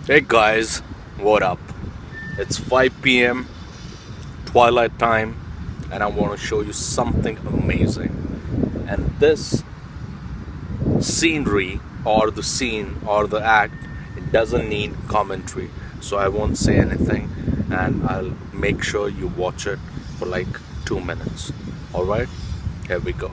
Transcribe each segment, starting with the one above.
Hey guys, what up? It's 5 p.m. twilight time, and I want to show you something amazing. And this scenery, or the scene, or the act, it doesn't need commentary. So I won't say anything, and I'll make sure you watch it for like 2 minutes. Alright? Here we go.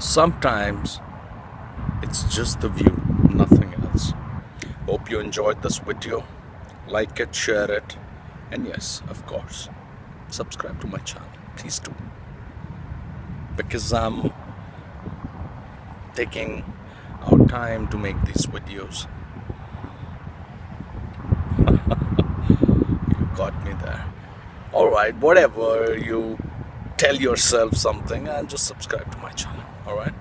Sometimes it's just the view, nothing else. Hope you enjoyed this video. Like it, share it, and yes, of course, subscribe to my channel. Please do. Because I'm taking our time to make these videos. You got me there. Alright, whatever, you tell yourself something and just subscribe to my channel. Alright?